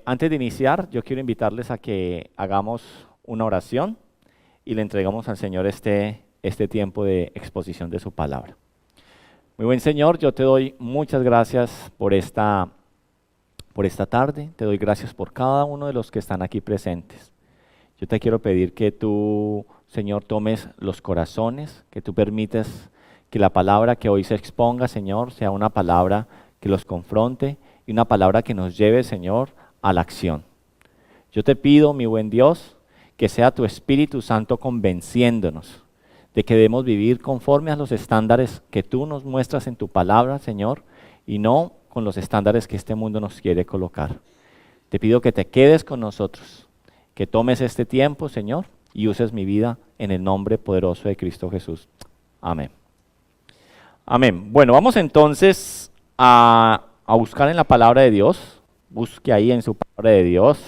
Antes de iniciar, yo quiero invitarles a que hagamos una oración y le entregamos al Señor este tiempo de exposición de su palabra. Muy buen Señor, yo te doy muchas gracias por esta tarde, te doy gracias por cada uno de los que están aquí presentes. Yo te quiero pedir que tú, Señor, tomes los corazones, que tú permitas que la palabra que hoy se exponga, Señor, sea una palabra que los confronte y una palabra que nos lleve, Señor, a la acción. Yo te pido, mi buen Dios, que sea tu Espíritu Santo convenciéndonos de que debemos vivir conforme a los estándares que tú nos muestras en tu palabra, Señor, y no con los estándares que este mundo nos quiere colocar. Te pido que te quedes con nosotros, que tomes este tiempo, Señor, y uses mi vida en el nombre poderoso de Cristo Jesús. Amén. Amén. Bueno, vamos entonces a buscar en la palabra de Dios. Busque ahí en su palabra de Dios.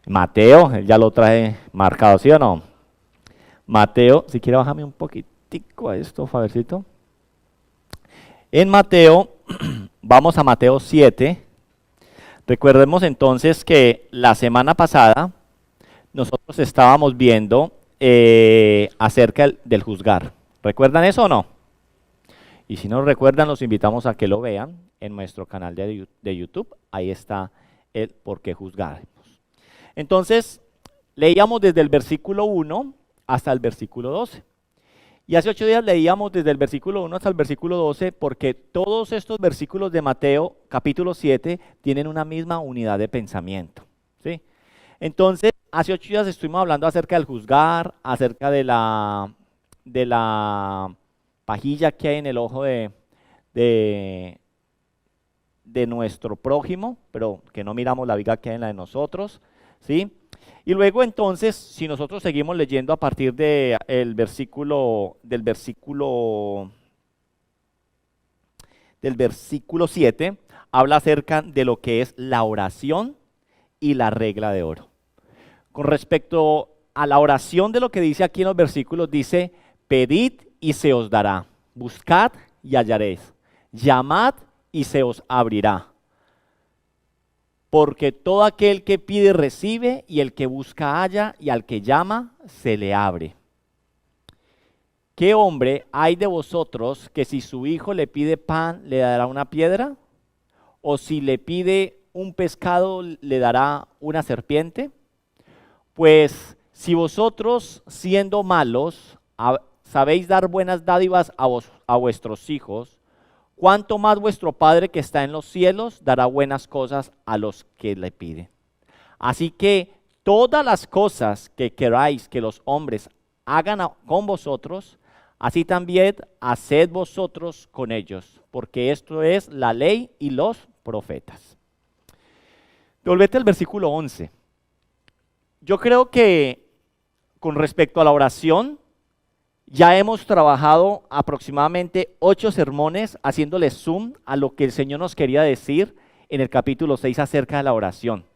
Mateo, él ya lo trae marcado, ¿sí o no? Mateo, si quiere bájame un poquitico a esto, Fabercito. En Mateo, vamos a Mateo 7. Recordemos entonces que la semana pasada nosotros estábamos viendo acerca del juzgar. ¿Recuerdan eso o no? Y si no recuerdan, los invitamos a que lo vean en nuestro canal de YouTube. Ahí está el por qué juzgar. Entonces, leíamos desde el versículo 1 hasta el versículo 12. Y hace 8 días leíamos desde el versículo 1 hasta el versículo 12 porque todos estos versículos de Mateo capítulo 7 tienen una misma unidad de pensamiento, ¿sí? Entonces, hace 8 días estuvimos hablando acerca del juzgar, acerca de la pajilla que hay en el ojo de nuestro prójimo, pero que no miramos la viga que hay en la de nosotros, ¿sí? Y luego entonces, si nosotros seguimos leyendo a partir del versículo 7, habla acerca de lo que es la oración y la regla de oro. Con respecto a la oración de lo que dice aquí en los versículos, dice, pedid y se os dará, buscad y hallaréis, llamad y se os abrirá. Porque todo aquel que pide recibe, y el que busca halla, y al que llama se le abre. ¿Qué hombre hay de vosotros que si su hijo le pide pan le dará una piedra? ¿O si le pide un pescado le dará una serpiente? Pues si vosotros siendo malos sabéis dar buenas dádivas a vuestros hijos, ¿cuánto más vuestro Padre que está en los cielos dará buenas cosas a los que le piden? Así que todas las cosas que queráis que los hombres hagan con vosotros, así también haced vosotros con ellos, porque esto es la ley y los profetas. Volvete al versículo 11. Yo creo que con respecto a la oración, ya hemos trabajado aproximadamente 8 sermones haciéndole zoom a lo que el Señor nos quería decir en el capítulo 6 acerca de la oración.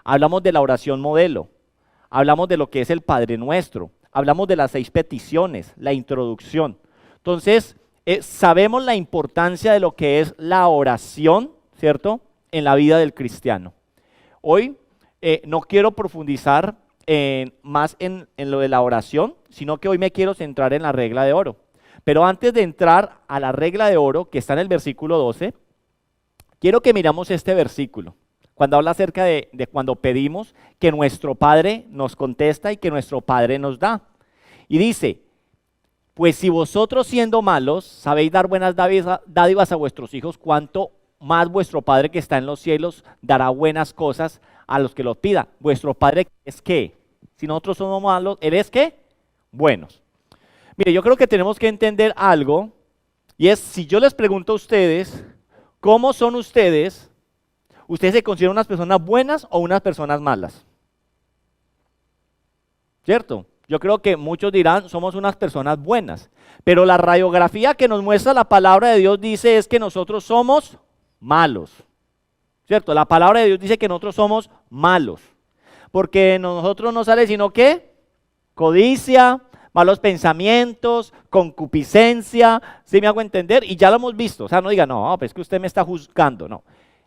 Hablamos de la oración modelo, hablamos de lo que es el Padre Nuestro, hablamos de las 6 peticiones, la introducción. Entonces, sabemos la importancia de lo que es la oración, ¿cierto?, en la vida del cristiano. Hoy no quiero profundizar más en lo de la oración, sino que hoy me quiero centrar en la regla de oro. Pero antes de entrar a la regla de oro, que está en el versículo 12, quiero que miramos este versículo, cuando habla acerca de cuando pedimos que nuestro Padre nos contesta y que nuestro Padre nos da. Y dice, pues si vosotros siendo malos sabéis dar buenas dádivas a vuestros hijos, ¿cuánto más vuestro Padre que está en los cielos dará buenas cosas a los que los pida? Vuestro Padre es ¿qué? Si nosotros somos malos, ¿Él es qué? Buenos. Mire, yo creo que tenemos que entender algo, y es, si yo les pregunto a ustedes, ¿cómo son ustedes? ¿Ustedes se consideran unas personas buenas o unas personas malas? ¿Cierto? Yo creo que muchos dirán, somos unas personas buenas, pero la radiografía que nos muestra la palabra de Dios dice es que nosotros somos malos, ¿cierto? La palabra de Dios dice que nosotros somos malos, porque de nosotros no sale sino ¿qué? Codicia, malos pensamientos, concupiscencia, ¿sí me hago entender? Y ya lo hemos visto, o sea, no diga, no, pues es que usted me está juzgando, no.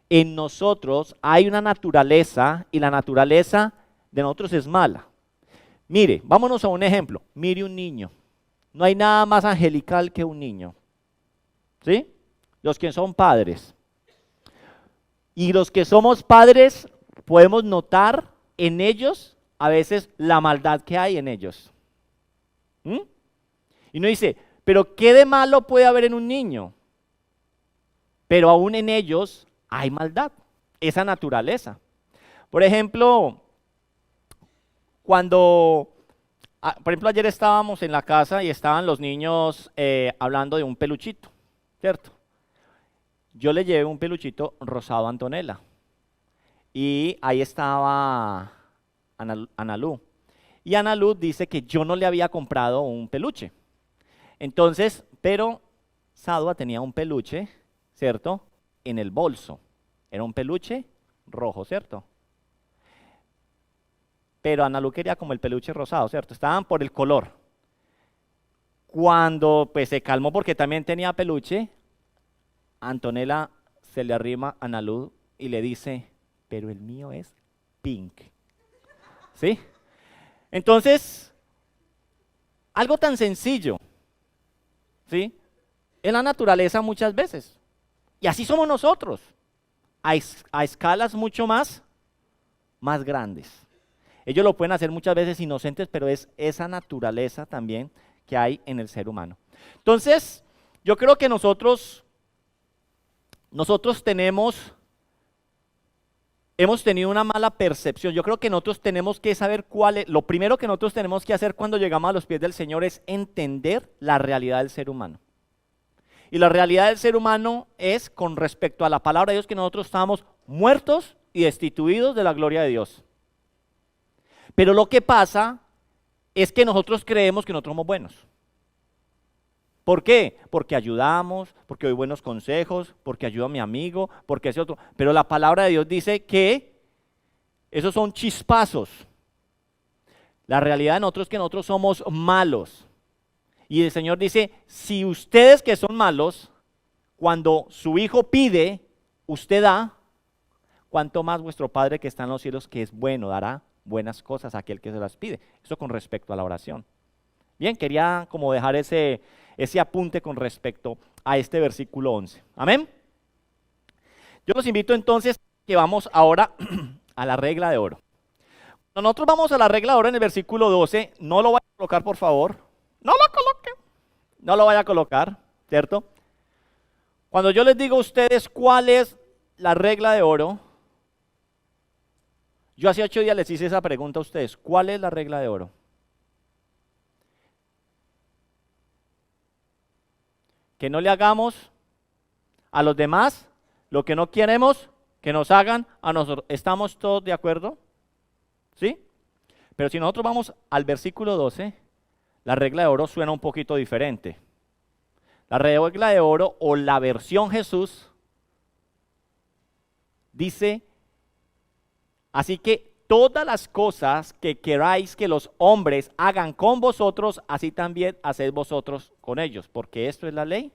en nosotros hay una naturaleza y la naturaleza de nosotros es mala. Mire, vámonos a un ejemplo. Mire un niño. No hay nada más angelical que un niño. ¿Sí? Los que son padres. Y los que somos padres podemos notar en ellos a veces la maldad que hay en ellos. ¿Mm? Y uno dice, pero ¿qué de malo puede haber en un niño? Pero aún en ellos hay maldad, esa naturaleza. Por ejemplo, por ejemplo, ayer estábamos en la casa y estaban los niños hablando de un peluchito, ¿cierto? Yo le llevé un peluchito rosado a Antonella y ahí estaba Analú. Y Analú dice que yo no le había comprado un peluche. Entonces, pero Sadua tenía un peluche, ¿cierto? En el bolso. Era un peluche rojo, ¿cierto? Pero Analú quería como el peluche rosado, ¿cierto? Estaban por el color. Cuando pues se calmó porque también tenía peluche, Antonella se le arrima a Analú y le dice, pero el mío es pink. ¿Sí? Entonces, algo tan sencillo, ¿sí? En la naturaleza muchas veces. Y así somos nosotros, a escalas mucho más grandes. Ellos lo pueden hacer muchas veces inocentes, pero es esa naturaleza también que hay en el ser humano. Entonces, yo creo que nosotros hemos tenido una mala percepción. Yo creo que nosotros tenemos que saber lo primero que nosotros tenemos que hacer cuando llegamos a los pies del Señor es entender la realidad del ser humano. Y la realidad del ser humano es con respecto a la palabra de Dios que nosotros estamos muertos y destituidos de la gloria de Dios. Pero lo que pasa es que nosotros creemos que nosotros somos buenos. ¿Por qué? Porque ayudamos, porque doy buenos consejos, porque ayudo a mi amigo, porque ese otro. Pero la palabra de Dios dice que esos son chispazos. La realidad de nosotros es que nosotros somos malos. Y el Señor dice, si ustedes que son malos, cuando su hijo pide, usted da, cuanto más vuestro Padre que está en los cielos, que es bueno, dará buenas cosas a aquel que se las pide. Eso con respecto a la oración. Bien, quería como dejar ese apunte con respecto a este versículo 11. Amén. Yo los invito entonces que vamos ahora a la regla de oro. Cuando nosotros vamos a la regla de oro en el versículo 12, no lo vaya a colocar por favor. No lo coloque. No lo vaya a colocar, ¿cierto? Cuando yo les digo a ustedes cuál es la regla de oro, yo hace 8 días les hice esa pregunta a ustedes. ¿Cuál es la regla de oro? Que no le hagamos a los demás lo que no queremos que nos hagan a nosotros. ¿Estamos todos de acuerdo? ¿Sí? Pero si nosotros vamos al versículo 12, la regla de oro suena un poquito diferente. La regla de oro o la versión Jesús dice, así que todas las cosas que queráis que los hombres hagan con vosotros, así también haced vosotros con ellos, porque esto es la ley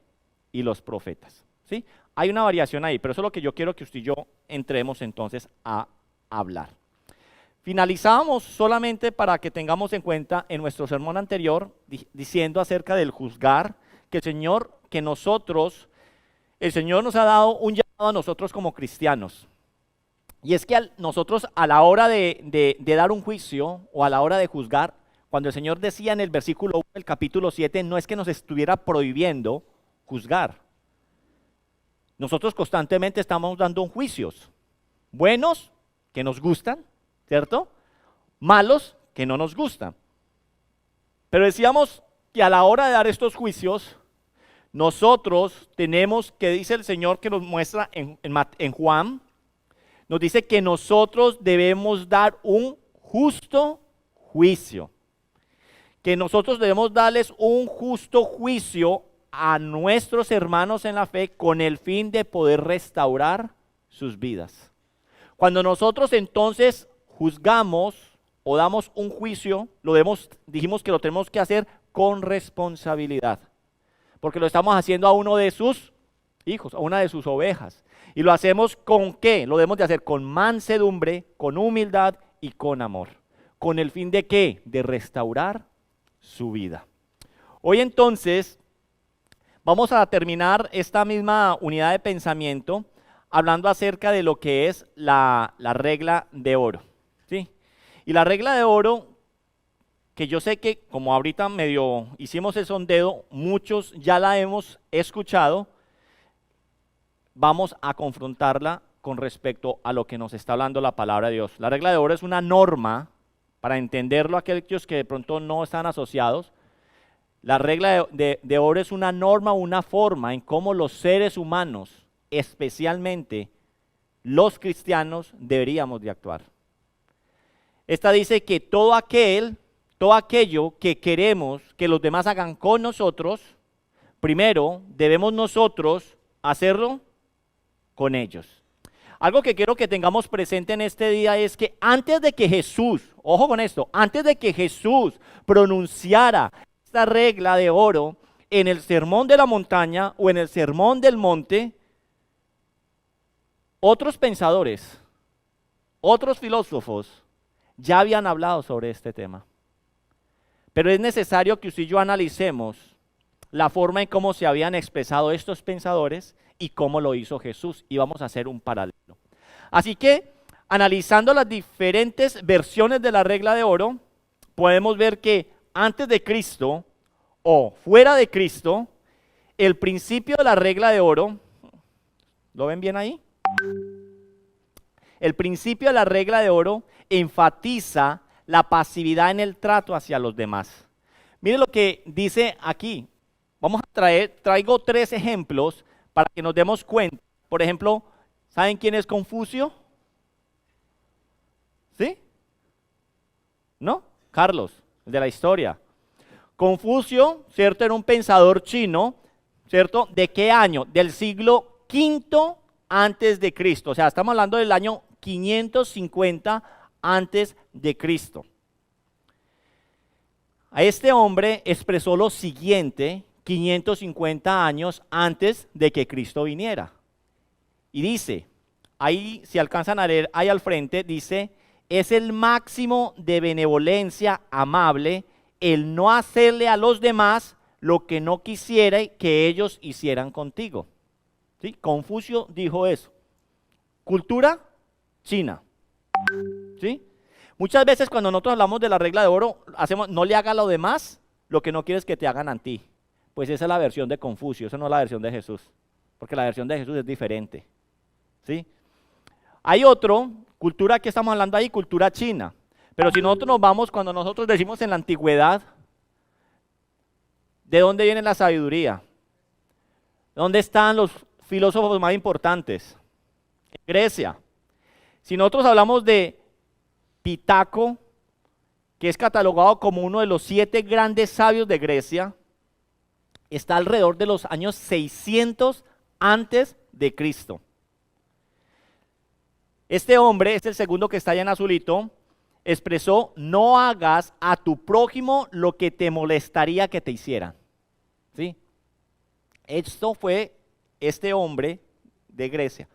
y los profetas. ¿Sí? Hay una variación ahí, pero eso es lo que yo quiero que usted y yo entremos entonces a hablar. Finalizamos solamente para que tengamos en cuenta en nuestro sermón anterior, diciendo acerca del juzgar, que el Señor nos ha dado un llamado a nosotros como cristianos. Y es que nosotros a la hora de dar un juicio o a la hora de juzgar, cuando el Señor decía en el versículo 1 del capítulo 7, no es que nos estuviera prohibiendo juzgar. Nosotros constantemente estamos dando juicios, buenos que nos gustan, ¿cierto? Malos que no nos gustan. Pero decíamos que a la hora de dar estos juicios, nosotros tenemos, que dice el Señor que nos muestra en Juan, nos dice que nosotros debemos dar un justo juicio. Que nosotros debemos darles un justo juicio a nuestros hermanos en la fe con el fin de poder restaurar sus vidas. Cuando nosotros entonces juzgamos o damos un juicio, dijimos que lo tenemos que hacer con responsabilidad. Porque lo estamos haciendo a uno de sus hijos, a una de sus ovejas. ¿Y lo hacemos con qué? Lo debemos de hacer con mansedumbre, con humildad y con amor. ¿Con el fin de qué? De restaurar su vida. Hoy entonces vamos a terminar esta misma unidad de pensamiento hablando acerca de lo que es la regla de oro, ¿sí? Y la regla de oro, que yo sé que como ahorita medio hicimos el sondeo, muchos ya la hemos escuchado, vamos a confrontarla con respecto a lo que nos está hablando la palabra de Dios. La regla de oro es una norma, para entenderlo aquellos que de pronto no están asociados. La regla de oro es una norma, una forma en cómo los seres humanos, especialmente los cristianos, deberíamos de actuar. Esta dice que todo aquello que queremos que los demás hagan con nosotros, primero debemos nosotros hacerlo con ellos. Algo que quiero que tengamos presente en este día es que antes de que Jesús, ojo con esto, antes de que Jesús pronunciara esta regla de oro en el sermón de la montaña o en el sermón del monte, otros pensadores, otros filósofos ya habían hablado sobre este tema. Pero es necesario que usted y yo analicemos la forma en cómo se habían expresado estos pensadores y cómo lo hizo Jesús, y vamos a hacer un paralelo. Así que, analizando las diferentes versiones de la regla de oro, podemos ver que antes de Cristo o fuera de Cristo, el principio de la regla de oro, ¿lo ven bien ahí? El principio de la regla de oro enfatiza la pasividad en el trato hacia los demás. Mire lo que dice aquí. Traigo 3 ejemplos para que nos demos cuenta. Por ejemplo, ¿saben quién es Confucio? ¿Sí? ¿No? Carlos, el de la historia. Confucio, ¿cierto? Era un pensador chino, ¿cierto? ¿De qué año? Del siglo V antes de Cristo. O sea, estamos hablando del año 550 antes de Cristo. A este hombre expresó lo siguiente 550 años antes de que Cristo viniera. Y dice, ahí si alcanzan a leer, ahí al frente, dice, es el máximo de benevolencia amable el no hacerle a los demás lo que no quisiera que ellos hicieran contigo. ¿Sí? Confucio dijo eso. Cultura china. ¿Sí? Muchas veces cuando nosotros hablamos de la regla de oro, hacemos, no le haga a los demás lo que no quieres que te hagan a ti. Pues esa es la versión de Confucio, esa no es la versión de Jesús, porque la versión de Jesús es diferente. ¿Sí? Hay otro, cultura que estamos hablando ahí, cultura china. Pero si nosotros nos vamos, cuando nosotros decimos en la antigüedad, ¿de dónde viene la sabiduría? ¿Dónde están los filósofos más importantes? En Grecia. Si nosotros hablamos de Pitágoras, que es catalogado como uno de los 7 grandes sabios de Grecia, está alrededor de los años 600 antes de Cristo. Este hombre, es el segundo que está allá en azulito, expresó, no hagas a tu prójimo lo que te molestaría que te hicieran. ¿Sí? Esto fue este hombre de Grecia.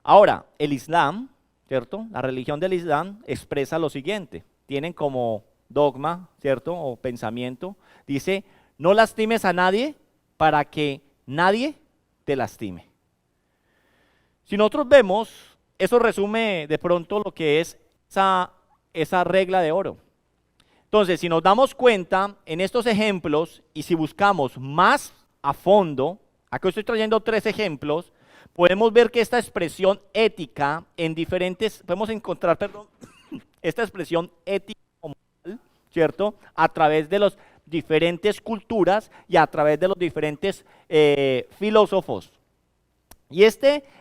Ahora, el Islam, ¿cierto? La religión del Islam expresa lo siguiente. Tienen como dogma, ¿cierto? O pensamiento. Dice, no lastimes a nadie para que nadie te lastime. Si nosotros vemos, eso resume de pronto lo que es esa regla de oro. Entonces, si nos damos cuenta en estos ejemplos y si buscamos más a fondo, aquí estoy trayendo 3 ejemplos, podemos ver que esta expresión ética en diferentes, podemos encontrar, esta expresión ética, ¿cierto? A través de las diferentes culturas y a través de los diferentes filósofos. Y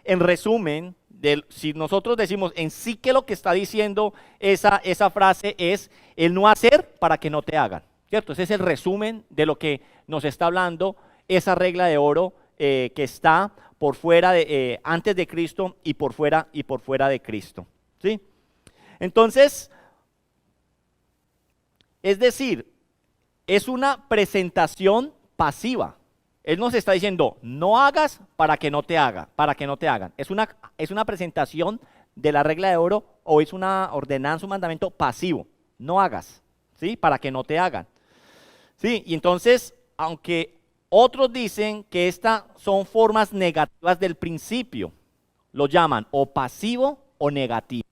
en resumen, si nosotros decimos en sí que lo que está diciendo esa frase es el no hacer para que no te hagan, ¿cierto? Ese es el resumen de lo que nos está hablando esa regla de oro que está por fuera antes de Cristo y por fuera de Cristo, ¿sí? Entonces, es decir, es una presentación pasiva. Él nos está diciendo, no hagas para que no te haga, para que no te hagan. Es una presentación de la regla de oro o es una ordenanza, un mandamiento pasivo. No hagas, ¿sí? Para que no te hagan. Sí, y entonces, aunque otros dicen que estas son formas negativas del principio, lo llaman o pasivo o negativo.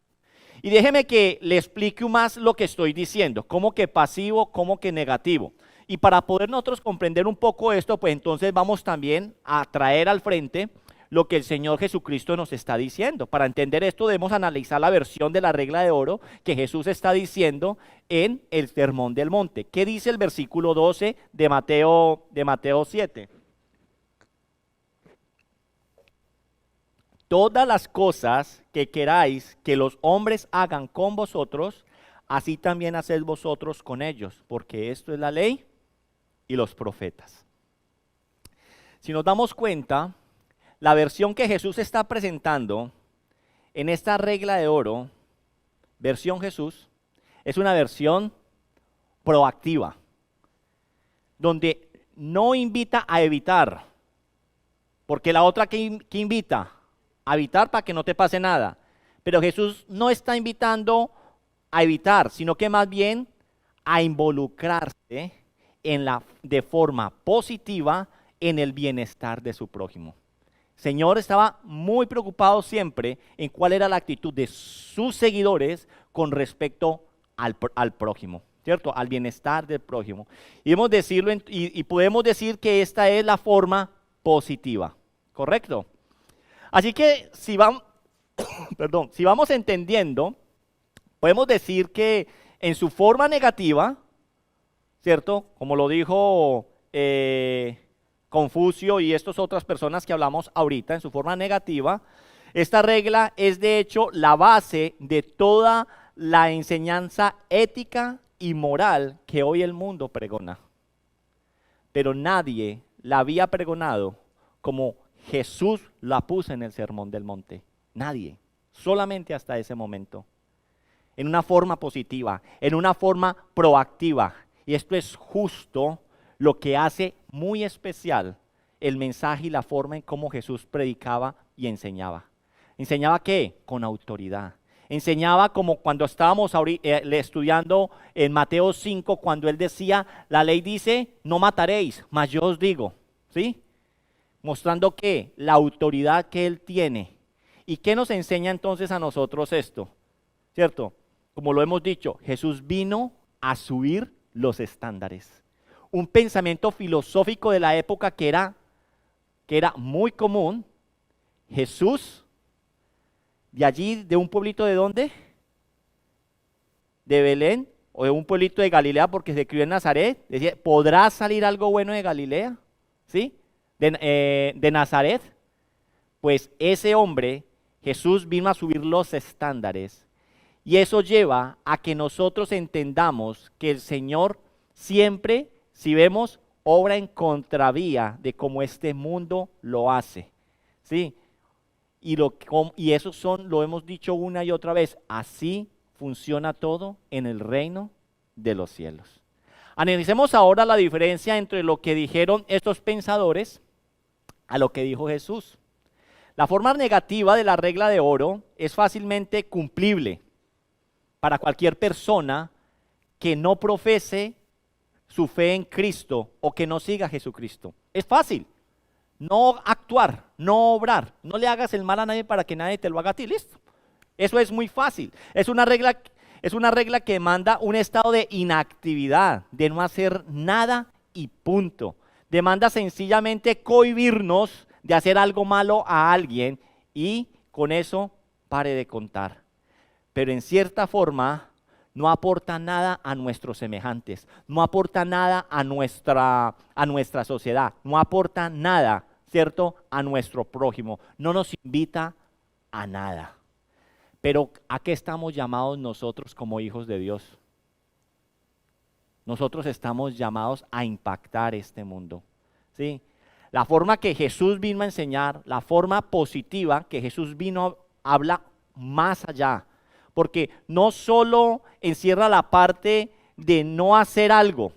Y déjeme que le explique más lo que estoy diciendo, cómo que pasivo, cómo que negativo. Y para poder nosotros comprender un poco esto, pues entonces vamos también a traer al frente lo que el Señor Jesucristo nos está diciendo. Para entender esto debemos analizar la versión de la regla de oro que Jesús está diciendo en el Sermón del Monte. ¿Qué dice el versículo 12 de Mateo 7? Todas las cosas que queráis que los hombres hagan con vosotros, así también haced vosotros con ellos, porque esto es la ley y los profetas. Si nos damos cuenta, la versión que Jesús está presentando en esta regla de oro, versión Jesús, es una versión proactiva, donde no invita a evitar, porque la otra que invita a evitar para que no te pase nada, pero Jesús no está invitando a evitar, sino que más bien a involucrarse de forma positiva en el bienestar de su prójimo. El Señor estaba muy preocupado siempre en cuál era la actitud de sus seguidores con respecto al prójimo, ¿cierto? Al bienestar del prójimo. Y podemos decir que esta es la forma positiva, ¿correcto? Así que si vamos entendiendo, podemos decir que en su forma negativa, ¿cierto? Como lo dijo Confucio y estas otras personas que hablamos ahorita, en su forma negativa, esta regla es de hecho la base de toda la enseñanza ética y moral que hoy el mundo pregona. Pero nadie la había pregonado como Jesús la puso en el Sermón del Monte. Nadie, solamente hasta ese momento. En una forma positiva, en una forma proactiva. Y esto es justo lo que hace muy especial el mensaje y la forma en cómo Jesús predicaba y enseñaba. ¿Enseñaba qué? Con autoridad. Enseñaba como cuando estábamos estudiando en Mateo 5, cuando él decía, la ley dice, no mataréis, mas yo os digo, ¿sí? Mostrando que la autoridad que él tiene. ¿Y qué nos enseña entonces a nosotros esto? ¿Cierto? Como lo hemos dicho, Jesús vino a subir los estándares. Un pensamiento filosófico de la época que era muy común. Jesús, de allí, de un pueblito ¿de dónde? De Belén, o de un pueblito de Galilea, porque se crió en Nazaret. Decía, ¿podrá salir algo bueno de Galilea? ¿Sí? De Nazaret. Pues ese hombre, Jesús, vino a subir los estándares. Y eso lleva a que nosotros entendamos que el Señor siempre, si vemos, obra en contravía de cómo este mundo lo hace. ¿Sí? Y eso lo hemos dicho una y otra vez, así funciona todo en el reino de los cielos. Analicemos ahora la diferencia entre lo que dijeron estos pensadores a lo que dijo Jesús. La forma negativa de la regla de oro es fácilmente cumplible para cualquier persona que no profese su fe en Cristo o que no siga a Jesucristo. Es fácil. No actuar, no obrar, no le hagas el mal a nadie para que nadie te lo haga a ti, listo. Eso es muy fácil. Es una regla que demanda un estado de inactividad, de no hacer nada y punto. Demanda sencillamente cohibirnos de hacer algo malo a alguien y con eso pare de contar. Pero en cierta forma no aporta nada a nuestros semejantes, no aporta nada a nuestra sociedad, no aporta nada, ¿cierto?, a nuestro prójimo, no nos invita a nada. Pero ¿a qué estamos llamados nosotros como hijos de Dios? Nosotros estamos llamados a impactar este mundo, ¿sí? La forma que Jesús vino a enseñar, la forma positiva que Jesús vino, habla más allá. Porque no solo encierra la parte de no hacer algo,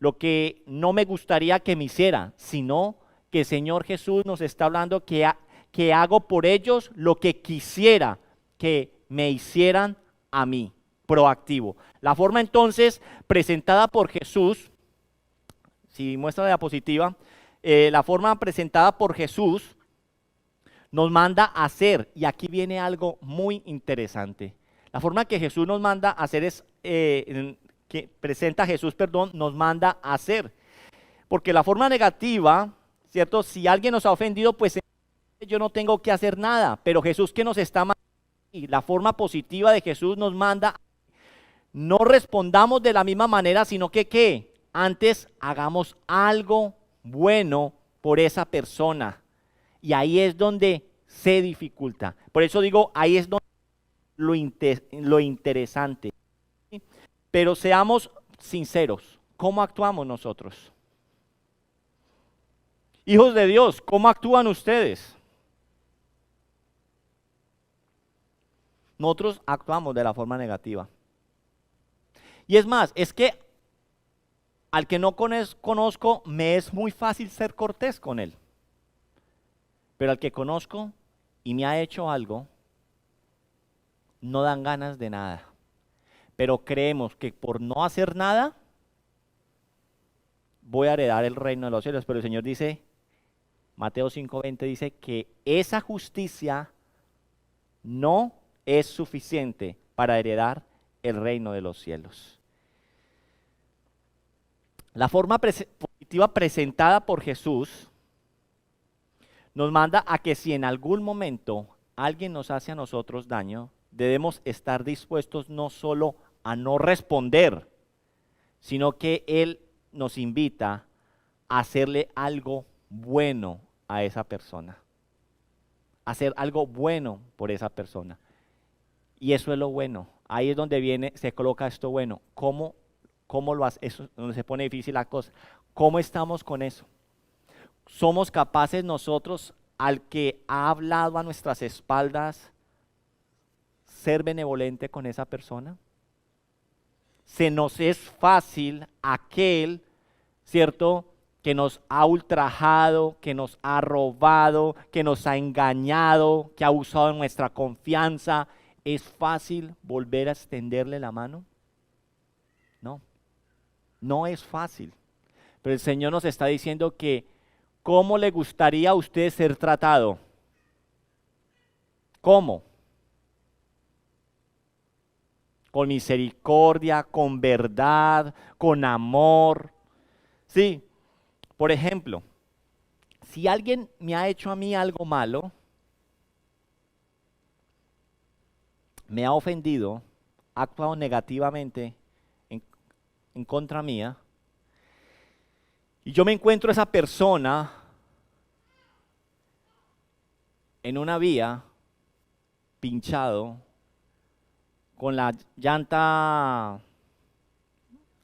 lo que no me gustaría que me hiciera, sino que el Señor Jesús nos está hablando que hago por ellos lo que quisiera que me hicieran a mí, proactivo. La forma entonces presentada por Jesús, si muestra la diapositiva, la forma presentada por Jesús nos manda a hacer, y aquí viene algo muy interesante. La forma que Jesús nos manda a hacer es, que presenta Jesús, perdón, nos manda a hacer. Porque la forma negativa, ¿cierto? Si alguien nos ha ofendido, pues yo no tengo que hacer nada, pero Jesús que nos está mandando, y la forma positiva de Jesús nos manda, no respondamos de la misma manera, sino que ¿qué? Antes hagamos algo bueno por esa persona. Y ahí es donde se dificulta. Por eso digo, ahí es donde lo interesante. Pero seamos sinceros, ¿cómo actuamos nosotros? Hijos de Dios, ¿cómo actúan ustedes? Nosotros actuamos de la forma negativa. Y es más, es que al que no conozco, me es muy fácil ser cortés con él. Pero al que conozco y me ha hecho algo, no dan ganas de nada. Pero creemos que por no hacer nada, voy a heredar el reino de los cielos. Pero el Señor dice, Mateo 5:20 dice que esa justicia no es suficiente para heredar el reino de los cielos. La forma positiva presentada por Jesús nos manda a que si en algún momento alguien nos hace a nosotros daño, debemos estar dispuestos no solo a no responder, sino que Él nos invita a hacerle algo bueno a esa persona. Hacer algo bueno por esa persona. Y eso es lo bueno. Ahí es donde se coloca esto bueno. ¿Cómo lo hace? Eso es donde se pone difícil la cosa. ¿Cómo estamos con eso? ¿Somos capaces nosotros, al que ha hablado a nuestras espaldas, ser benevolente con esa persona? Se nos es fácil aquel, ¿cierto?, que nos ha ultrajado, que nos ha robado, que nos ha engañado, que ha usado de nuestra confianza. ¿Es fácil volver a extenderle la mano? No, no es fácil. Pero el Señor nos está diciendo que ¿cómo le gustaría a usted ser tratado? ¿Cómo? Con misericordia, con verdad, con amor. Sí, por ejemplo, si alguien me ha hecho a mí algo malo, me ha ofendido, ha actuado negativamente en contra mía, y yo me encuentro a esa persona en una vía, pinchado, con la llanta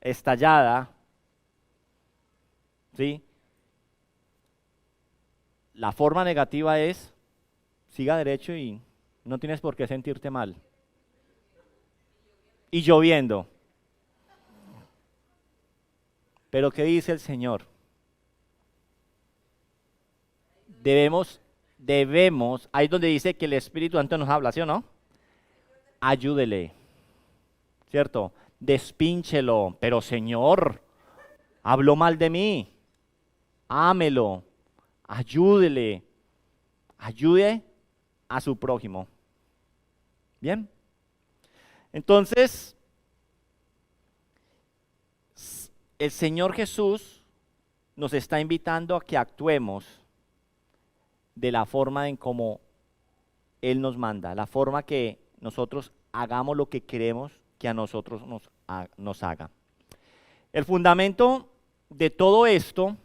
estallada, ¿sí? La forma negativa es, siga derecho y no tienes por qué sentirte mal. Y lloviendo. Pero ¿qué dice el Señor? Debemos, ahí es donde dice que el Espíritu Santo nos habla, ¿sí o no? Ayúdele, ¿cierto? Despínchelo, pero Señor, habló mal de mí, ámelo, ayúdele, ayude a su prójimo. ¿Bien? Entonces, el Señor Jesús nos está invitando a que actuemos de la forma en como Él nos manda, la forma que nosotros hagamos lo que queremos que a nosotros nos haga. El fundamento de todo esto,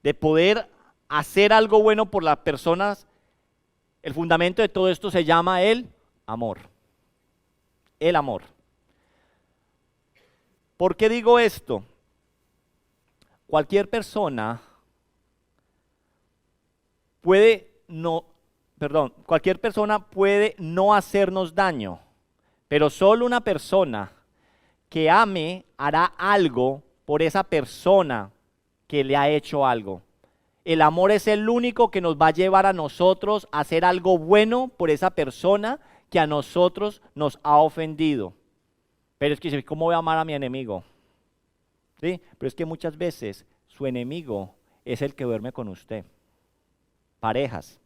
de poder hacer algo bueno por las personas, el fundamento de todo esto se llama el amor. El amor. ¿Por qué digo esto? Cualquier persona puede no hacernos daño, pero solo una persona que ame hará algo por esa persona que le ha hecho algo. El amor es el único que nos va a llevar a nosotros a hacer algo bueno por esa persona que a nosotros nos ha ofendido. Pero es que, ¿cómo voy a amar a mi enemigo? ¿Sí? Pero es que muchas veces su enemigo es el que duerme con usted. Parejas.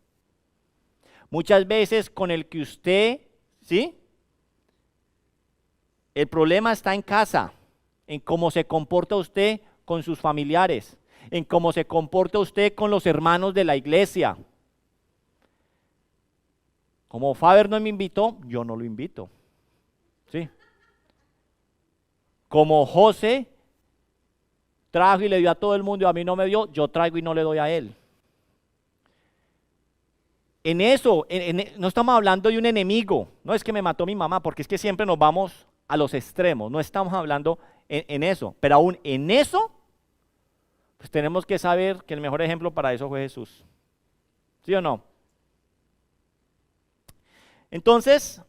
Muchas veces con el que usted, ¿sí? El problema está en casa, en cómo se comporta usted con sus familiares, en cómo se comporta usted con los hermanos de la iglesia. Como Faber no me invitó, yo no lo invito. ¿Sí? Como José trajo y le dio a todo el mundo y a mí no me dio, yo traigo y no le doy a él. En eso, no estamos hablando de un enemigo, no es que me mató mi mamá, porque es que siempre nos vamos a los extremos, no estamos hablando en eso, pero aún en eso, pues tenemos que saber que el mejor ejemplo para eso fue Jesús. ¿Sí o no? Entonces,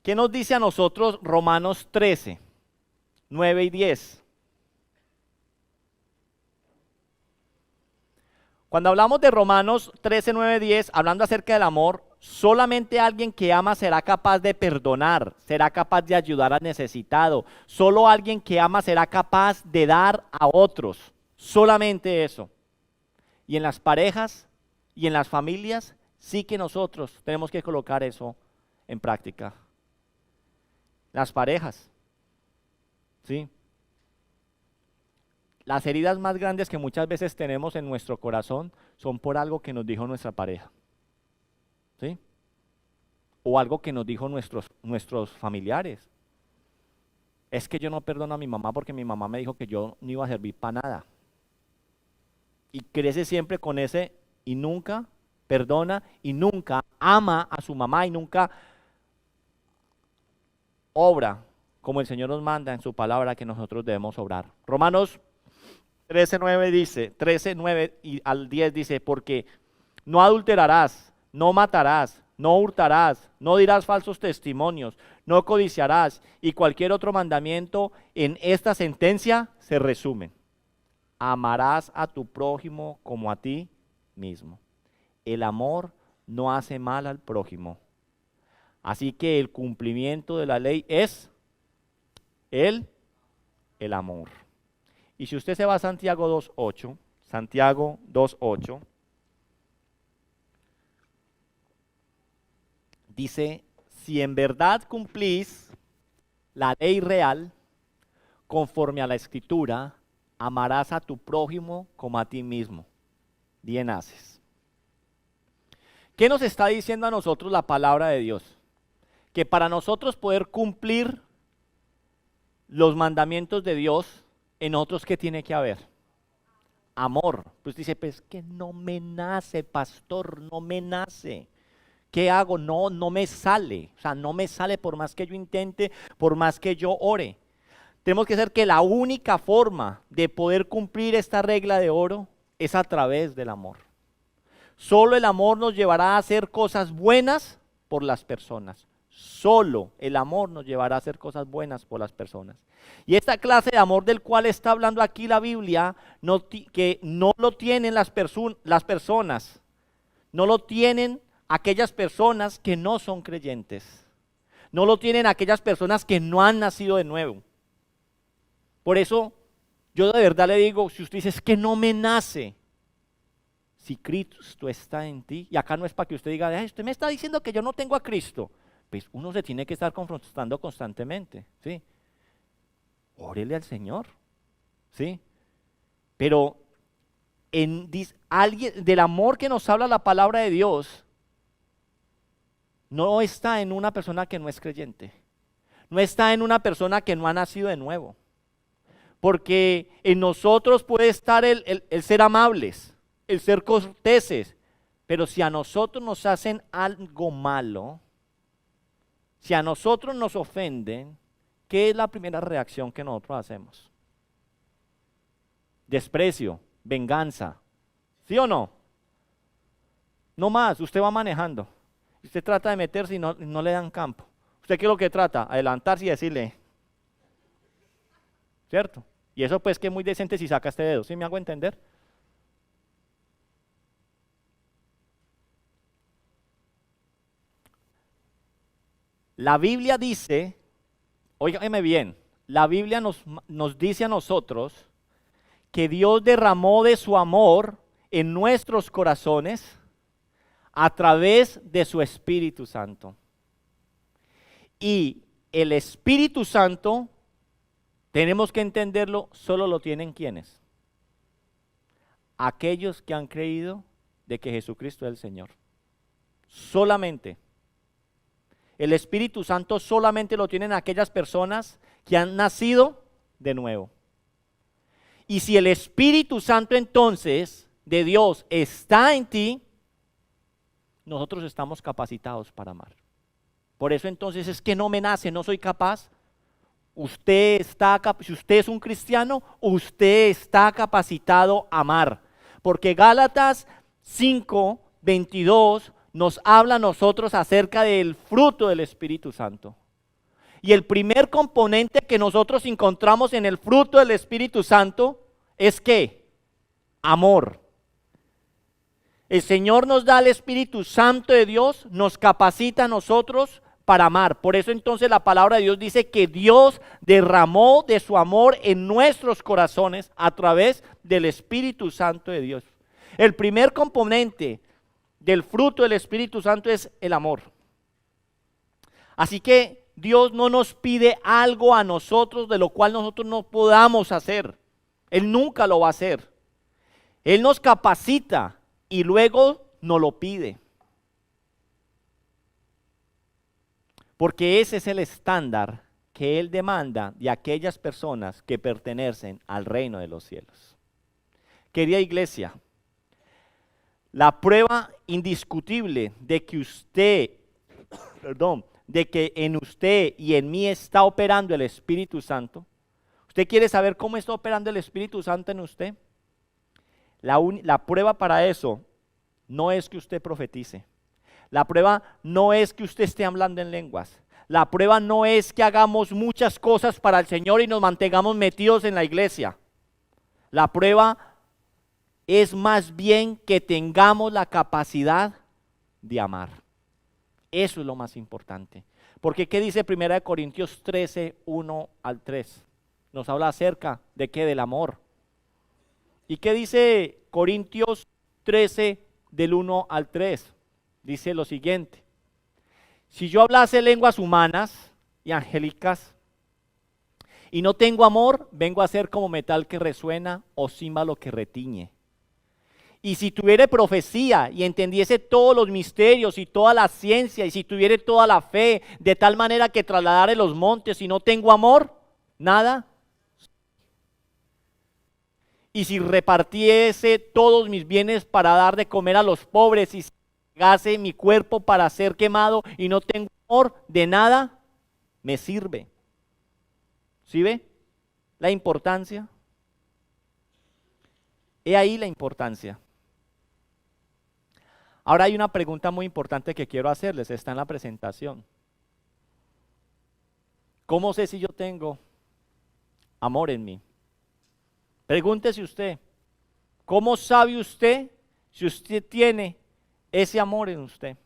¿qué nos dice a nosotros Romanos 13, 9 y 10? Cuando hablamos de Romanos 13, 9, 10, hablando acerca del amor, solamente alguien que ama será capaz de perdonar, será capaz de ayudar al necesitado. Solo alguien que ama será capaz de dar a otros. Solamente eso. Y en las parejas y en las familias, sí que nosotros tenemos que colocar eso en práctica. Las parejas, ¿sí? Las heridas más grandes que muchas veces tenemos en nuestro corazón son por algo que nos dijo nuestra pareja, ¿sí? O algo que nos dijo nuestros familiares. Es que yo no perdono a mi mamá porque mi mamá me dijo que yo no iba a servir para nada. Y crece siempre con ese y nunca perdona y nunca ama a su mamá y nunca obra como el Señor nos manda en su palabra que nosotros debemos obrar. Romanos 13:9 dice, 13:9 y al 10 dice, porque no adulterarás, no matarás, no hurtarás, no dirás falsos testimonios, no codiciarás, y cualquier otro mandamiento en esta sentencia se resume. Amarás a tu prójimo como a ti mismo. El amor no hace mal al prójimo. Así que el cumplimiento de la ley es el amor. Y si usted se va a Santiago 2:8, dice, si en verdad cumplís la ley real, conforme a la Escritura, amarás a tu prójimo como a ti mismo. Bien haces. ¿Qué nos está diciendo a nosotros la palabra de Dios? Que para nosotros poder cumplir los mandamientos de Dios, en otros, ¿qué tiene que haber? Amor. Pues dice, pues que no me nace, pastor, no me nace. ¿Qué hago? No me sale. O sea, no me sale por más que yo intente, por más que yo ore. Tenemos que saber que la única forma de poder cumplir esta regla de oro es a través del amor. Solo el amor nos llevará a hacer cosas buenas por las personas. Solo el amor nos llevará a hacer cosas buenas por las personas. Y esta clase de amor del cual está hablando aquí la Biblia, que no lo tienen las personas, no lo tienen aquellas personas que no son creyentes, no lo tienen aquellas personas que no han nacido de nuevo. Por eso yo de verdad le digo, si usted dice es que no me nace, si Cristo está en ti, y acá no es para que usted diga, usted me está diciendo que yo no tengo a Cristo, pues uno se tiene que estar confrontando constantemente, ¿sí? Órele al Señor, ¿sí? Pero del amor que nos habla la palabra de Dios, no está en una persona que no es creyente, no está en una persona que no ha nacido de nuevo, porque en nosotros puede estar el ser amables, el ser corteses, pero si a nosotros nos hacen algo malo, si a nosotros nos ofenden, ¿qué es la primera reacción que nosotros hacemos? Desprecio, venganza, ¿sí o no? No más, usted va manejando, usted trata de meterse y no le dan campo. ¿Usted qué es lo que trata? Adelantarse y decirle, ¿cierto? Y eso pues que es muy decente si saca este dedo, ¿sí me hago entender? La Biblia dice, óigame bien, la Biblia nos dice a nosotros que Dios derramó de su amor en nuestros corazones a través de su Espíritu Santo. Y el Espíritu Santo, tenemos que entenderlo, solo lo tienen quienes. Aquellos que han creído de que Jesucristo es el Señor. Solamente. El Espíritu Santo solamente lo tienen aquellas personas que han nacido de nuevo. Y si el Espíritu Santo entonces de Dios está en ti, nosotros estamos capacitados para amar. Por eso entonces es que no me nace, no soy capaz. Si usted es un cristiano, usted está capacitado a amar. Porque Gálatas 5:22 nos habla a nosotros acerca del fruto del Espíritu Santo. Y el primer componente que nosotros encontramos en el fruto del Espíritu Santo es ¿qué? Amor. El Señor nos da el Espíritu Santo de Dios, nos capacita a nosotros para amar. Por eso entonces la palabra de Dios dice que Dios derramó de su amor en nuestros corazones a través del Espíritu Santo de Dios. El primer componente del fruto del Espíritu Santo es el amor. Así que Dios no nos pide algo a nosotros de lo cual nosotros no podamos hacer. Él nunca lo va a hacer. Él nos capacita y luego nos lo pide. Porque ese es el estándar que Él demanda de aquellas personas que pertenecen al reino de los cielos. Querida iglesia, la prueba indiscutible de que de que en usted y en mí está operando el Espíritu Santo. ¿Usted quiere saber cómo está operando el Espíritu Santo en usted? La prueba para eso no es que usted profetice. La prueba no es que usted esté hablando en lenguas. La prueba no es que hagamos muchas cosas para el Señor y nos mantengamos metidos en la iglesia. La prueba es más bien que tengamos la capacidad de amar. Eso es lo más importante. Porque ¿qué dice 1 Corintios 13, 1 al 3? Nos habla acerca de qué, del amor. ¿Y qué dice Corintios 13 del 1 al 3? Dice lo siguiente: si yo hablase lenguas humanas y angélicas y no tengo amor, vengo a ser como metal que resuena o címbalo que retiñe. Y si tuviere profecía y entendiese todos los misterios y toda la ciencia, y si tuviere toda la fe, de tal manera que trasladare los montes y no tengo amor, nada. Y si repartiese todos mis bienes para dar de comer a los pobres, y si entregase mi cuerpo para ser quemado y no tengo amor, de nada me sirve. ¿Sí ve la importancia? He ahí la importancia. Ahora hay una pregunta muy importante que quiero hacerles, está en la presentación. ¿Cómo sé si yo tengo amor en mí? Pregúntese usted, ¿cómo sabe usted si usted tiene ese amor en usted?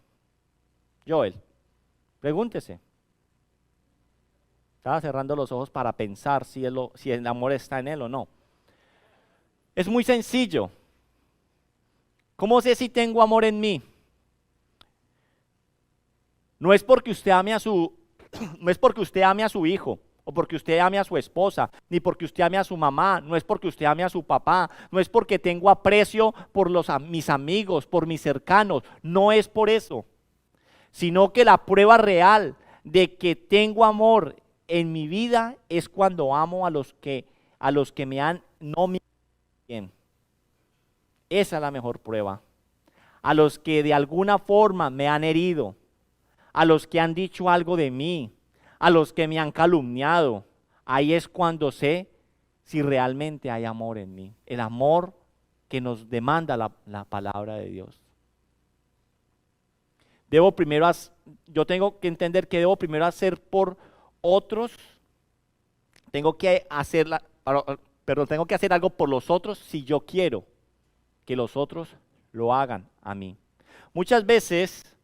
Joel, pregúntese. Estaba cerrando los ojos para pensar si el amor está en él o no. Es muy sencillo. ¿Cómo sé si tengo amor en mí? No es porque usted ame a su hijo, o porque usted ame a su esposa, ni porque usted ame a su mamá, no es porque usted ame a su papá, no es porque tengo aprecio por mis amigos, por mis cercanos, no es por eso, sino que la prueba real de que tengo amor en mi vida es cuando amo a los que no me bien. Esa es la mejor prueba. A los que de alguna forma me han herido, a los que han dicho algo de mí, a los que me han calumniado, ahí es cuando sé si realmente hay amor en mí. El amor que nos demanda la palabra de Dios. Yo tengo que entender que debo primero hacer por otros, tengo que hacer pero tengo que hacer algo por los otros si yo quiero que los otros lo hagan a mí. Muchas veces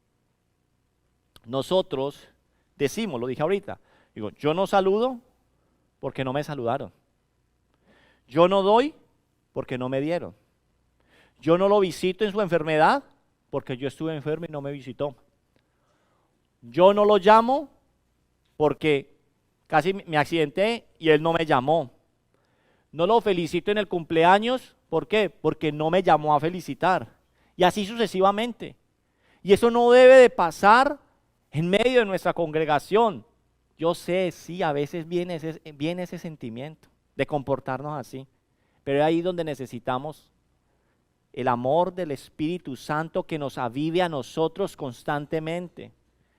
nosotros decimos, lo dije ahorita, digo, yo no saludo porque no me saludaron. Yo no doy porque no me dieron. Yo no lo visito en su enfermedad porque yo estuve enfermo y no me visitó. Yo no lo llamo porque casi me accidenté y él no me llamó. No lo felicito en el cumpleaños, ¿por qué? Porque no me llamó a felicitar. Y así sucesivamente. Y eso no debe de pasar en medio de nuestra congregación. Yo sé, sí, a veces viene ese sentimiento de comportarnos así. Pero es ahí donde necesitamos el amor del Espíritu Santo que nos avive a nosotros constantemente.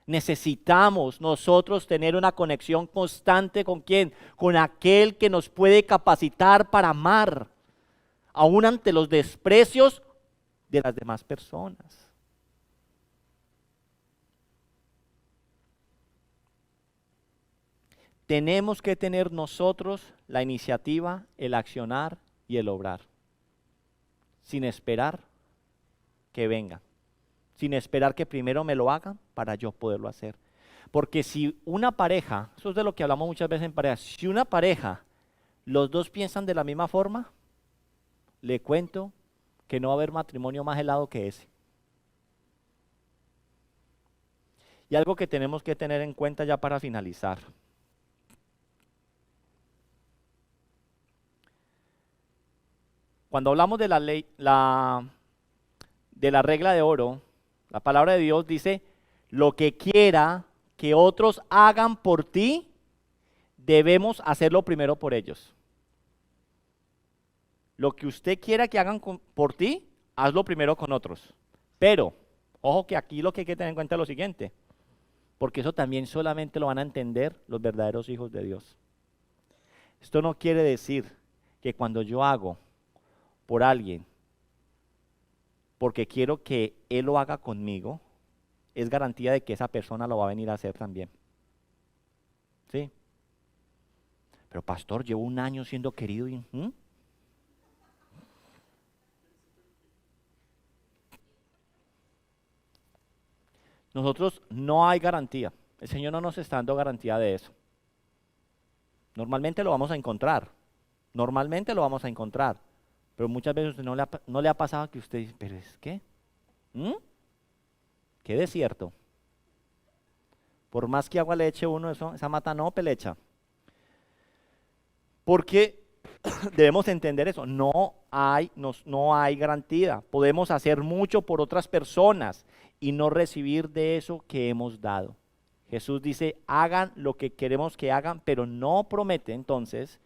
Necesitamos nosotros tener una conexión constante ¿con quién? Con aquel que nos puede capacitar para amar, aún ante los desprecios de las demás personas. Tenemos que tener nosotros la iniciativa, el accionar y el obrar, sin esperar que venga. Sin esperar que primero me lo hagan para yo poderlo hacer. Porque si una pareja, eso es de lo que hablamos muchas veces en pareja, si una pareja, los dos piensan de la misma forma, le cuento que no va a haber matrimonio más helado que ese. Y algo que tenemos que tener en cuenta ya para finalizar. Cuando hablamos de la ley, de la regla de oro, la palabra de Dios dice, lo que quiera que otros hagan por ti, debemos hacerlo primero por ellos. Lo que usted quiera que hagan por ti, hazlo primero con otros. Pero, ojo que aquí lo que hay que tener en cuenta es lo siguiente, porque eso también solamente lo van a entender los verdaderos hijos de Dios. Esto no quiere decir que cuando yo hago por alguien, porque quiero que él lo haga conmigo, es garantía de que esa persona lo va a venir a hacer también. ¿Sí? Pero pastor, llevo un año siendo querido y... Nosotros no hay garantía. El Señor no nos está dando garantía de eso. Normalmente lo vamos a encontrar. Normalmente lo vamos a encontrar. Pero muchas veces no le ha pasado que usted dice, pero es que, qué desierto. Por más que agua le eche uno, esa mata no pelecha. Porque debemos entender eso, no hay garantía. Podemos hacer mucho por otras personas y no recibir de eso que hemos dado. Jesús dice, hagan lo que queremos que hagan, pero no promete entonces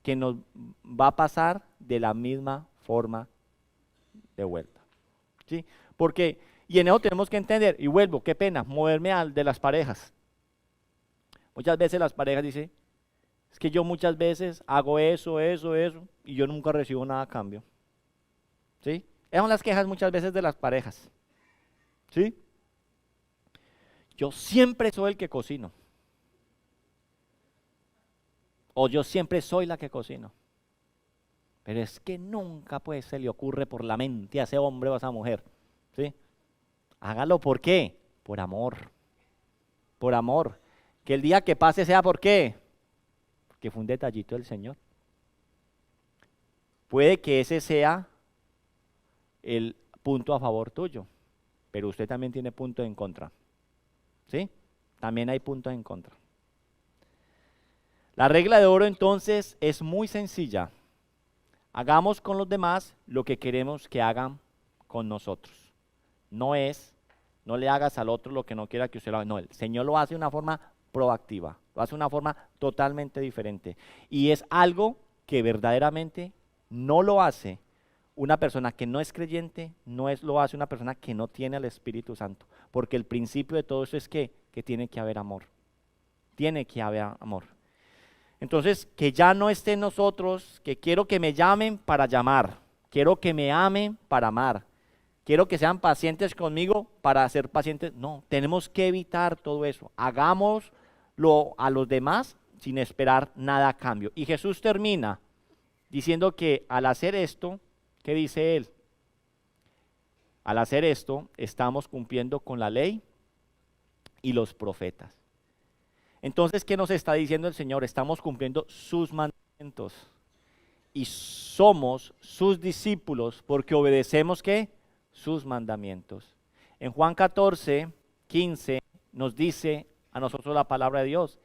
que nos va a pasar de la misma forma de vuelta. ¿Sí? Porque, y en eso tenemos que entender, y vuelvo, qué pena, moverme al de las parejas. Muchas veces las parejas dicen, es que yo muchas veces hago eso, y yo nunca recibo nada a cambio. ¿Sí? Esas son las quejas muchas veces de las parejas. ¿Sí? Yo siempre soy el que cocino. O yo siempre soy la que cocino. Pero es que nunca pues se le ocurre por la mente a ese hombre o a esa mujer. ¿Sí? Hágalo, ¿por qué? Por amor. Por amor. Que el día que pase sea ¿por qué? Porque fue un detallito del Señor. Puede que ese sea el punto a favor tuyo, pero usted también tiene puntos en contra. ¿Sí? También hay puntos en contra. La regla de oro entonces es muy sencilla. Hagamos con los demás lo que queremos que hagan con nosotros. No le hagas al otro lo que no quiera que usted lo haga. No, el Señor lo hace de una forma proactiva, lo hace de una forma totalmente diferente. Y es algo que verdaderamente no lo hace una persona que no es creyente, lo hace una persona que no tiene al Espíritu Santo. Porque el principio de todo eso es que tiene que haber amor. Tiene que haber amor. Entonces, que ya no esté en nosotros, que quiero que me llamen para llamar, quiero que me amen para amar, quiero que sean pacientes conmigo para ser pacientes. No, tenemos que evitar todo eso. Hagámoslo a los demás sin esperar nada a cambio. Y Jesús termina diciendo que al hacer esto, ¿qué dice él? Al hacer esto, estamos cumpliendo con la ley y los profetas. Entonces, ¿qué nos está diciendo el Señor? Estamos cumpliendo sus mandamientos y somos sus discípulos porque obedecemos, ¿qué? Sus mandamientos. En Juan 14, 15 nos dice a nosotros la palabra de Dios: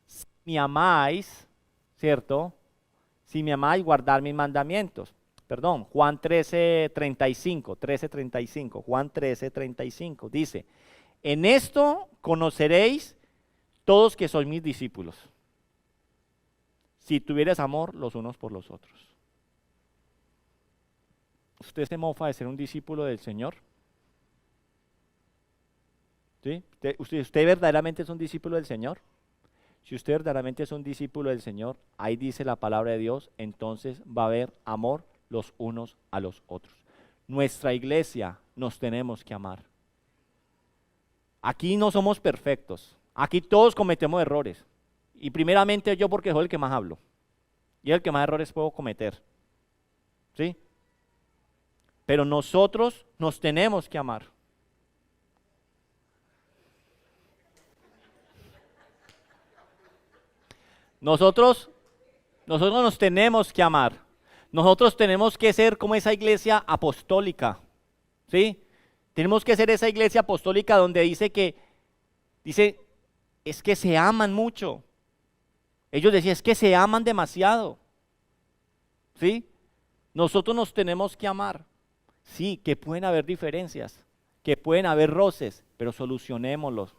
si me amáis, ¿cierto? Si me amáis, guardar mis mandamientos. Perdón, Juan 13:35, Juan 13:35 dice: en esto conoceréis todos que sois mis discípulos, si tuvieres amor los unos por los otros. ¿Usted se mofa de ser un discípulo del Señor? ¿Sí? ¿Usted verdaderamente es un discípulo del Señor? Si usted verdaderamente es un discípulo del Señor, ahí dice la palabra de Dios, entonces va a haber amor los unos a los otros. Nuestra iglesia nos tenemos que amar. Aquí no somos perfectos, aquí todos cometemos errores. Y primeramente yo, porque soy el que más hablo y el que más errores puedo cometer. ¿Sí? Pero nosotros nos tenemos que amar. Nosotros nos tenemos que amar. Nosotros tenemos que ser como esa iglesia apostólica, ¿sí? Tenemos que ser esa iglesia apostólica donde dice, es que se aman mucho. Ellos decían, es que se aman demasiado, ¿sí? Nosotros nos tenemos que amar. Sí, que pueden haber diferencias, que pueden haber roces, pero solucionémoslos.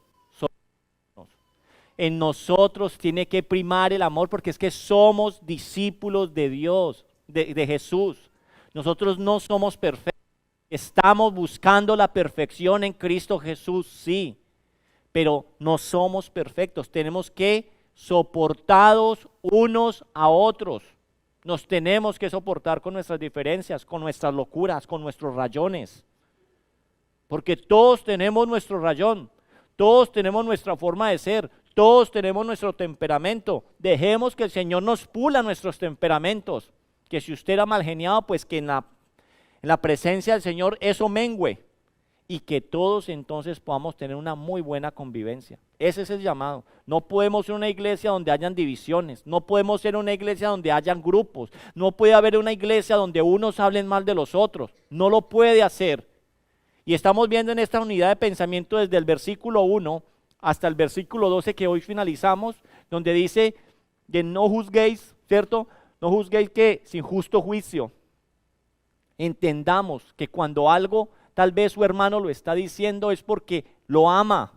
En nosotros tiene que primar el amor porque es que somos discípulos de Dios, de Jesús. Nosotros no somos perfectos. Estamos buscando la perfección en Cristo Jesús, sí, pero no somos perfectos. Tenemos que soportados unos a otros. Nos tenemos que soportar con nuestras diferencias, con nuestras locuras, con nuestros rayones. Porque todos tenemos nuestro rayón, todos tenemos nuestra forma de ser, todos tenemos nuestro temperamento. Dejemos que el Señor nos pula nuestros temperamentos. Que si usted era mal geniado, pues que en la presencia del Señor eso mengüe. Y que todos entonces podamos tener una muy buena convivencia. Ese es el llamado. No podemos ser una iglesia donde hayan divisiones. No podemos ser una iglesia donde hayan grupos. No puede haber una iglesia donde unos hablen mal de los otros. No lo puede hacer. Y estamos viendo en esta unidad de pensamiento desde el versículo 1 hasta el versículo 12 que hoy finalizamos, donde dice de no juzguéis, ¿cierto? No juzguéis que sin justo juicio. Entendamos que cuando algo tal vez su hermano lo está diciendo es porque lo ama.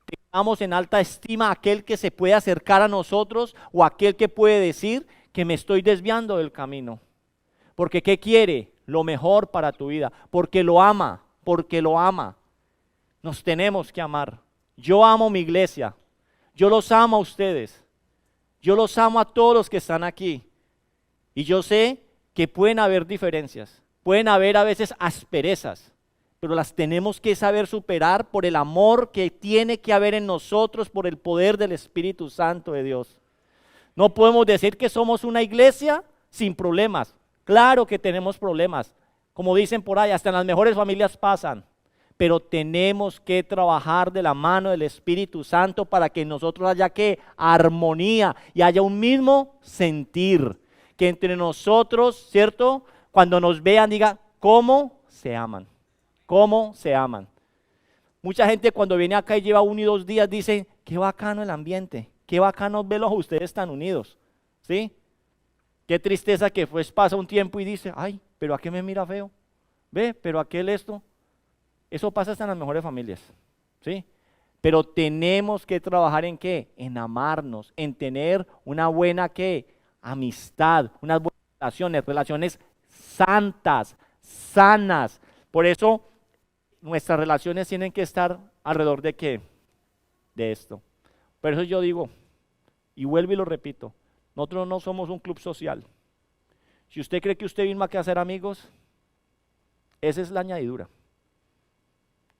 Tengamos en alta estima a aquel que se puede acercar a nosotros o aquel que puede decir que me estoy desviando del camino. Porque ¿qué quiere? Lo mejor para tu vida. Porque lo ama, porque lo ama. Nos tenemos que amar. Yo amo mi iglesia. Yo los amo a ustedes. Yo los amo a todos los que están aquí. Y yo sé que pueden haber diferencias. Pueden haber a veces asperezas. Pero las tenemos que saber superar por el amor que tiene que haber en nosotros, por el poder del Espíritu Santo de Dios. No podemos decir que somos una iglesia sin problemas. Claro que tenemos problemas. Como dicen por ahí, hasta en las mejores familias pasan. Pero tenemos que trabajar de la mano del Espíritu Santo para que en nosotros haya que armonía y haya un mismo sentir. Que entre nosotros, ¿cierto? Cuando nos vean diga, ¿cómo se aman? ¿Cómo se aman? Mucha gente cuando viene acá y lleva 1 y 2 días dice, qué bacano el ambiente, qué bacano verlos a ustedes tan unidos, ¿sí? Qué tristeza que pues pasa un tiempo y dice, ay, pero ¿a qué me mira feo? Ve, pero aquel esto. Eso pasa hasta en las mejores familias, ¿sí? Pero tenemos que trabajar en ¿qué? En amarnos, en tener una buena ¿qué? Amistad, unas buenas relaciones santas, sanas. Por eso nuestras relaciones tienen que estar alrededor de ¿qué? De esto. Por eso yo digo, y vuelvo y lo repito, nosotros no somos un club social. Si usted cree que usted vino aquí a hacer amigos, esa es la añadidura.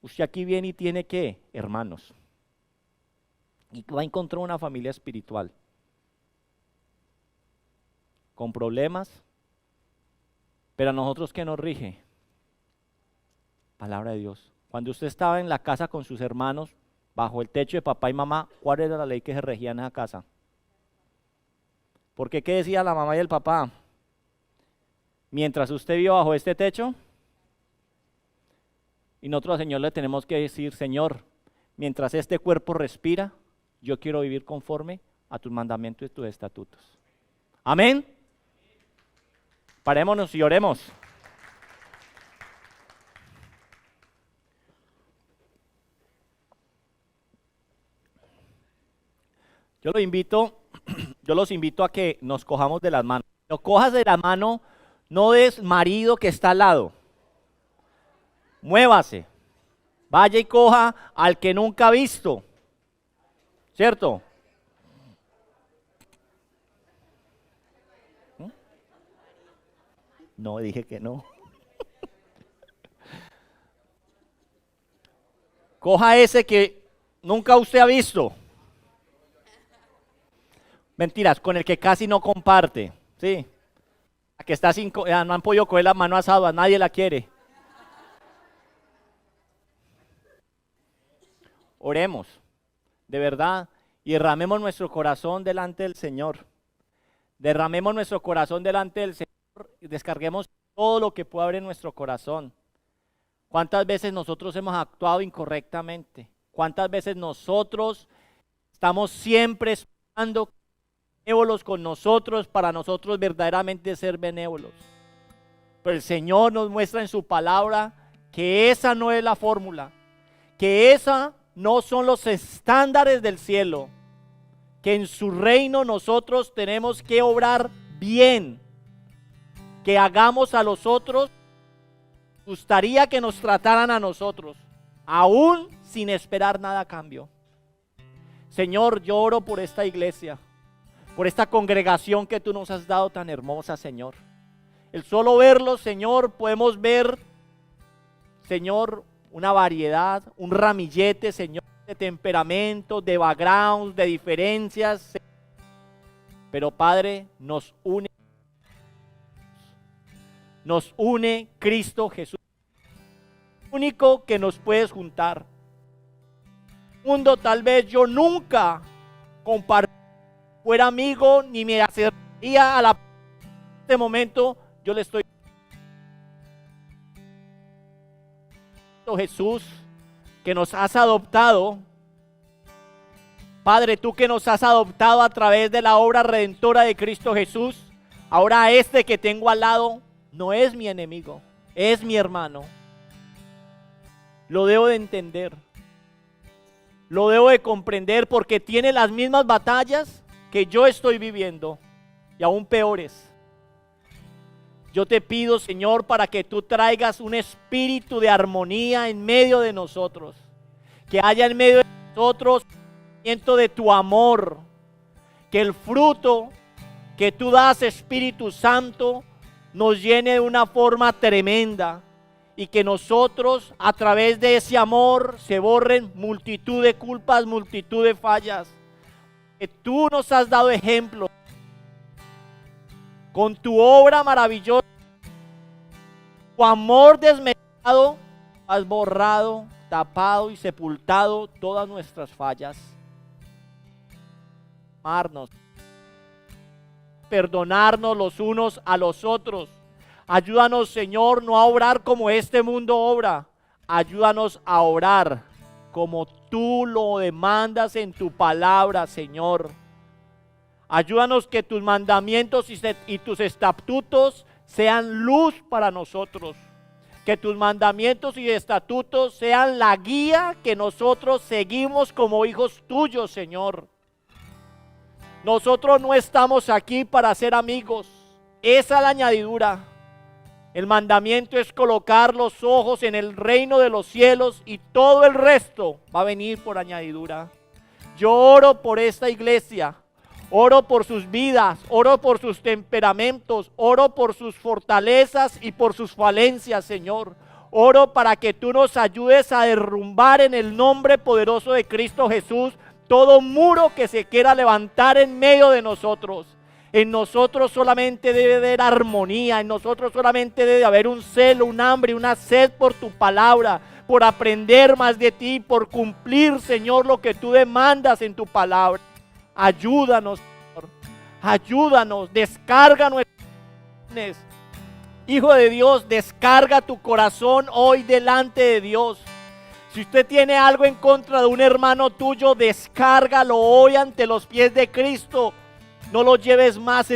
Usted aquí viene y tiene ¿qué? Hermanos. Y va a encontrar una familia espiritual. con problemas, pero a nosotros, ¿qué nos rige? Palabra de Dios. Cuando usted estaba en la casa con sus hermanos, bajo el techo de papá y mamá, ¿cuál era la ley que se regía en esa casa? Porque ¿qué decía la mamá y el papá? Mientras usted vive bajo este techo, y nosotros al Señor le tenemos que decir, Señor, mientras este cuerpo respira, yo quiero vivir conforme a tus mandamientos y tus estatutos. Amén. Parémonos y oremos. Yo los invito a que nos cojamos de las manos. Lo cojas de la mano, no des marido que está al lado. Muévase. Vaya y coja al que nunca ha visto. ¿Cierto? No, dije que no. Coja ese que nunca usted ha visto. Mentiras, con el que casi no comparte. Sí. A que está sin, no han podido coger la mano asada, a nadie la quiere. Oremos, de verdad, y derramemos nuestro corazón delante del Señor. Derramemos nuestro corazón delante del Señor y descarguemos todo lo que pueda haber en nuestro corazón. ¿Cuántas veces nosotros hemos actuado incorrectamente? ¿Cuántas veces nosotros estamos siempre esperando benévolos con nosotros para nosotros verdaderamente ser benévolos? Pero el Señor nos muestra en su palabra que esa no es la fórmula, que esa no son los estándares del cielo, que en su reino nosotros tenemos que obrar bien, que hagamos a los otros, gustaría que nos trataran a nosotros, aún sin esperar nada a cambio. Señor, yo oro por esta iglesia, por esta congregación que tú nos has dado tan hermosa, Señor. El solo verlo, Señor, podemos ver, Señor, una variedad, un ramillete, Señor, de temperamentos, de backgrounds, de diferencias. Pero Padre, nos une Cristo Jesús, el único que nos puedes juntar. Mundo, tal vez yo nunca fuera amigo ni me acercaría a este momento, yo le estoy Jesús, que nos has adoptado. Padre, tú que nos has adoptado a través de la obra redentora de Cristo Jesús, ahora este que tengo al lado no es mi enemigo, es mi hermano. Lo debo de entender, lo debo de comprender, porque tiene las mismas batallas que yo estoy viviendo y aún peores. Yo te pido, Señor, para que tú traigas un espíritu de armonía en medio de nosotros, que haya en medio de nosotros sentimiento de tu amor, que el fruto que tú das, Espíritu Santo, nos llene de una forma tremenda, y que nosotros a través de ese amor se borren multitud de culpas, multitud de fallas, que tú nos has dado ejemplo con tu obra maravillosa, tu amor desmedado, has borrado, tapado y sepultado todas nuestras fallas. Amarnos, perdonarnos los unos a los otros. Ayúdanos, Señor, no a obrar como este mundo obra. Ayúdanos a orar como tú lo demandas en tu palabra, Señor. Ayúdanos que tus mandamientos y tus estatutos sean luz para nosotros. Que tus mandamientos y estatutos sean la guía que nosotros seguimos como hijos tuyos, Señor. Nosotros no estamos aquí para ser amigos. Esa es la añadidura. El mandamiento es colocar los ojos en el reino de los cielos, y todo el resto va a venir por añadidura. Yo oro por esta iglesia. Oro por sus vidas, oro por sus temperamentos, oro por sus fortalezas y por sus falencias, Señor. Oro para que tú nos ayudes a derrumbar en el nombre poderoso de Cristo Jesús todo muro que se quiera levantar en medio de nosotros. En nosotros solamente debe haber armonía, en nosotros solamente debe haber un celo, un hambre, una sed por tu palabra, por aprender más de ti, por cumplir, Señor, lo que tú demandas en tu palabra. Ayúdanos, Señor, ayúdanos, descarga nuestras oraciones. Hijo de Dios, descarga tu corazón hoy delante de Dios. Si usted tiene algo en contra de un hermano tuyo, descárgalo hoy ante los pies de Cristo. No lo lleves más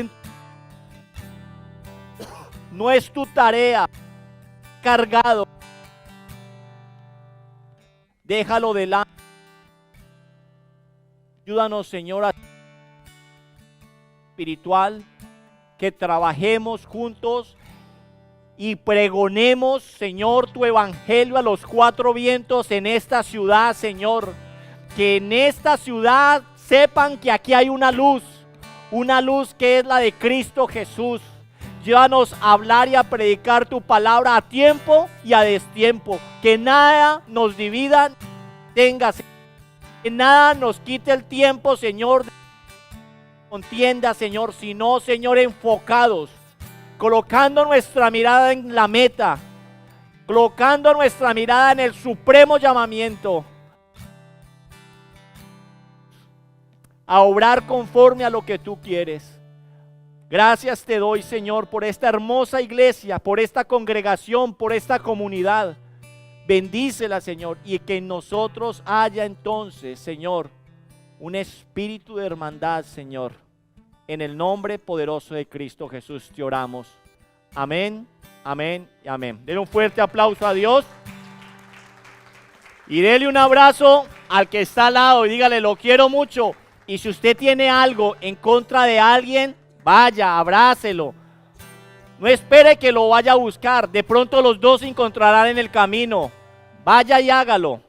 no es tu tarea. Cargado. Déjalo delante. Ayúdanos, Señor, a espiritual, que trabajemos juntos y pregonemos, Señor, tu evangelio a los cuatro vientos en esta ciudad, Señor. Que en esta ciudad sepan que aquí hay una luz que es la de Cristo Jesús. Llévanos a hablar y a predicar tu palabra a tiempo y a destiempo. Que nada nos divida, que nada nos quite el tiempo, Señor, de contienda, Señor, sino, Señor, enfocados, colocando nuestra mirada en la meta, colocando nuestra mirada en el supremo llamamiento, a obrar conforme a lo que tú quieres. Gracias te doy, Señor, por esta hermosa iglesia, por esta congregación, por esta comunidad. Bendícela, Señor, y que en nosotros haya entonces, Señor, un espíritu de hermandad, Señor. En el nombre poderoso de Cristo Jesús te oramos. Amén, amén y amén. Denle un fuerte aplauso a Dios. Y dele un abrazo al que está al lado y dígale, lo quiero mucho. Y si usted tiene algo en contra de alguien, vaya, abrácelo. No espere que lo vaya a buscar. De pronto los dos se encontrarán en el camino. Vaya y hágalo.